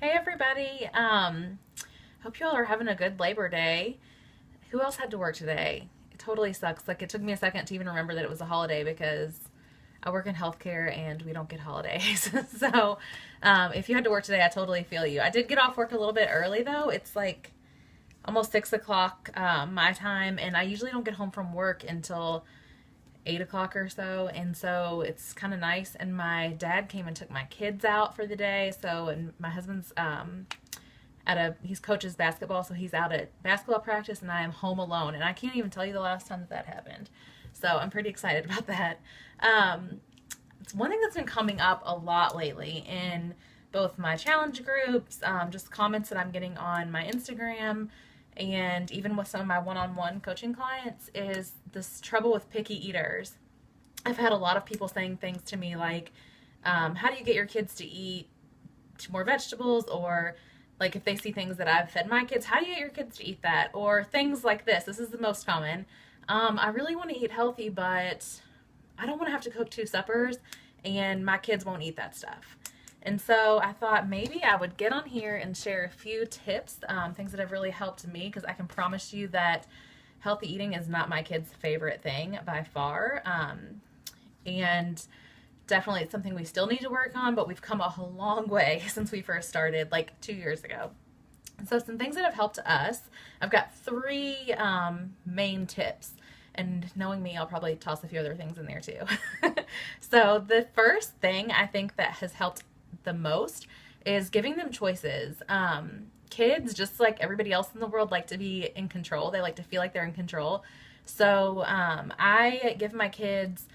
Hey everybody. Hope you all are having a good Labor Day. Who else had to work today? It totally sucks. Like it took me a second to even remember that it was a holiday because I work in healthcare and we don't get holidays. If you had to work today, I totally feel you. I did get off work a little bit early though. It's like almost 6 o'clock my time, and I usually don't get home from work until 8 o'clock or so, and so it's kind of nice. And my dad came and took my kids out for the day. So, and my husband's he's coaches basketball, so he's out at basketball practice, and I am home alone. And I can't even tell you the last time that happened. So I'm pretty excited about that. It's one thing that's been coming up a lot lately in both my challenge groups, just comments that I'm getting on my Instagram, and even with some of my one-on-one coaching clients, is this trouble with picky eaters. I've had a lot of people saying things to me like, how do you get your kids to eat more vegetables? Or like if they see things that I've fed my kids, how do you get your kids to eat that? Or things like this. This is the most common. I really want to eat healthy, but I don't want to have to cook two suppers, and my kids won't eat that stuff. And so I thought maybe I would get on here and share a few tips, things that have really helped me, because I can promise you that healthy eating is not my kids' favorite thing by far. And definitely it's something we still need to work on, but we've come a long way since we first started like 2 years ago. And so some things that have helped us, I've got three main tips. And knowing me, I'll probably toss a few other things in there too. So the first thing I think that has helped the most is giving them choices. Kids, just like everybody else in the world, like to be in control. They like to feel like they're in control. So I give my kids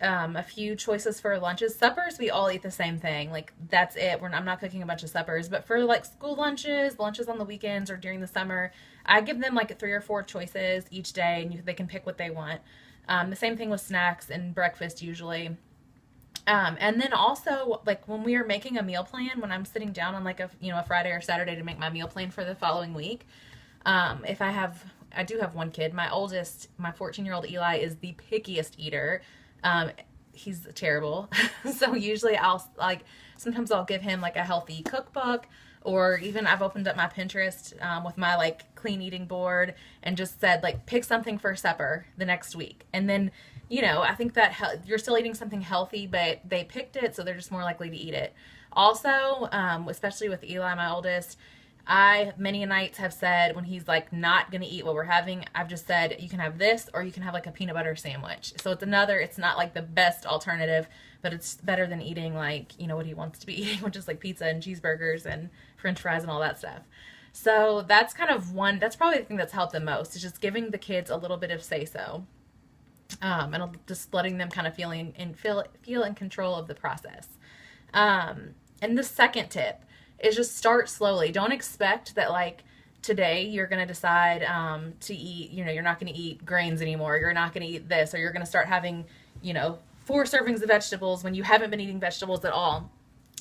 a few choices for lunches. Suppers, we all eat the same thing. Like that's it. I'm not cooking a bunch of suppers. But for like school lunches, lunches on the weekends or during the summer, I give them like 3 or 4 choices each day, and they can pick what they want. The same thing with snacks and breakfast usually. And then also, like when we are making a meal plan, when I'm sitting down on like a Friday or Saturday to make my meal plan for the following week, if I do have one kid. My oldest, my 14-year-old Eli, is the pickiest eater. He's terrible. So usually sometimes I'll give him like a healthy cookbook, or even I've opened up my Pinterest with my like clean eating board and just said like pick something for supper the next week. And then, I think that you're still eating something healthy, but they picked it, so they're just more likely to eat it. Also, especially with Eli, my oldest, I many nights have said when he's like not going to eat what we're having, I've just said you can have this, or you can have like a peanut butter sandwich. So it's not like the best alternative, but it's better than eating like, what he wants to be eating, which is like pizza and cheeseburgers and french fries and all that stuff. So that's that's probably the thing that's helped the most, is just giving the kids a little bit of say-so. And just letting them kind of feel in control of the process. And the second tip is just start slowly. Don't expect that like today you're going to decide to eat, you're not going to eat grains anymore. You're not going to eat this, or you're going to start having, 4 servings of vegetables when you haven't been eating vegetables at all.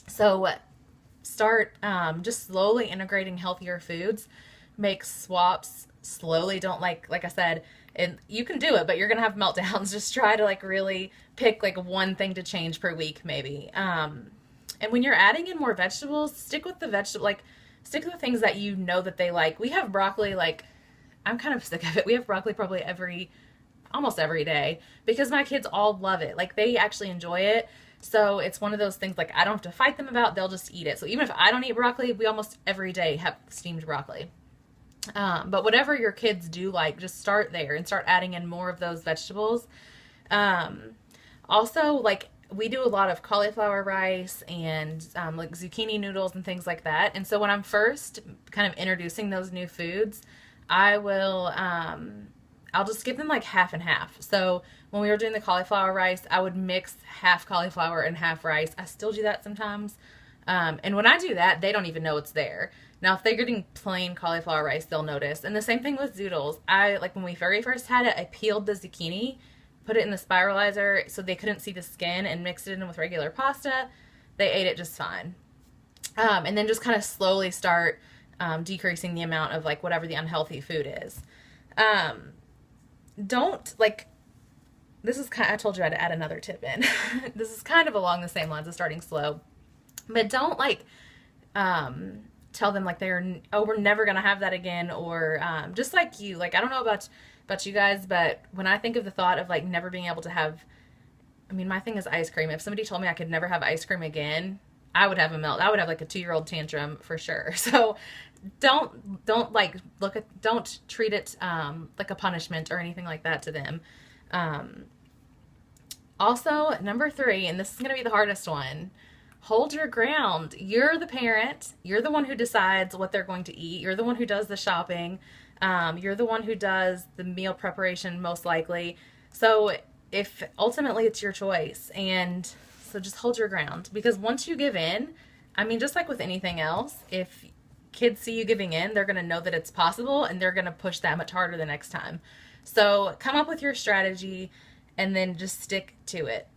So start just slowly integrating healthier foods. Make swaps slowly. Don't like I said, and you can do it, but you're going to have meltdowns. Just try to like really pick like one thing to change per week maybe. And when you're adding in more vegetables, stick with the stick with the things that that they like. We have broccoli, like, I'm kind of sick of it. We have broccoli probably almost every day, because my kids all love it. Like, they actually enjoy it. So it's one of those things, like, I don't have to fight them about, they'll just eat it. So even if I don't eat broccoli, we almost every day have steamed broccoli. But whatever your kids do like, just start there and start adding in more of those vegetables. Also, like, we do a lot of cauliflower rice and like zucchini noodles and things like that. And so when I'm first kind of introducing those new foods, I'll just give them like half and half. So when we were doing the cauliflower rice, I would mix half cauliflower and half rice. I still do that sometimes. And when I do that, they don't even know it's there. Now, if they're getting plain cauliflower rice, they'll notice. And the same thing with zoodles. When we very first had it, I peeled the zucchini, put it in the spiralizer so they couldn't see the skin, and mixed it in with regular pasta. They ate it just fine. And then just kind of slowly start decreasing the amount of like whatever the unhealthy food is. Don't like, this is kind of, I told you I had to add another tip in. This is kind of along the same lines of starting slow, but don't like tell them like oh, we're never gonna have that again, or just like you, like I don't know about you guys, but when I think of the thought of like never being able to have, I mean, my thing is ice cream. If somebody told me I could never have ice cream again, I would have a melt. I would have like a 2-year-old tantrum for sure. So don't like don't treat it like a punishment or anything like that to them. Also, number 3, and this is going to be the hardest one, hold your ground. You're the parent. You're the one who decides what they're going to eat. You're the one who does the shopping. You're the one who does the meal preparation most likely. So if ultimately it's your choice, and so just hold your ground, because once you give in, I mean, just like with anything else, if kids see you giving in, they're going to know that it's possible, and they're going to push that much harder the next time. So come up with your strategy and then just stick to it.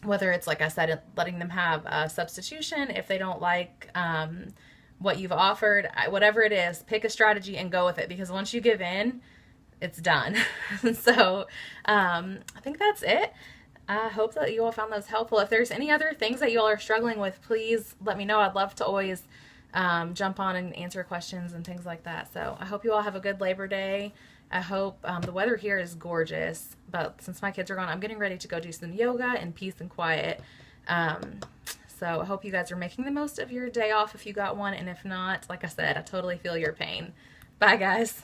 Whether it's, like I said, letting them have a substitution if they don't like what you've offered, whatever it is, pick a strategy and go with it, because once you give in, it's done. So I think that's it. I hope that you all found those helpful. If there's any other things that you all are struggling with, please let me know. I'd love to always jump on and answer questions and things like that. So I hope you all have a good Labor Day. I hope the weather here is gorgeous, but since my kids are gone, I'm getting ready to go do some yoga in peace and quiet. So I hope you guys are making the most of your day off if you got one, and if not, like I said, I totally feel your pain. Bye, guys.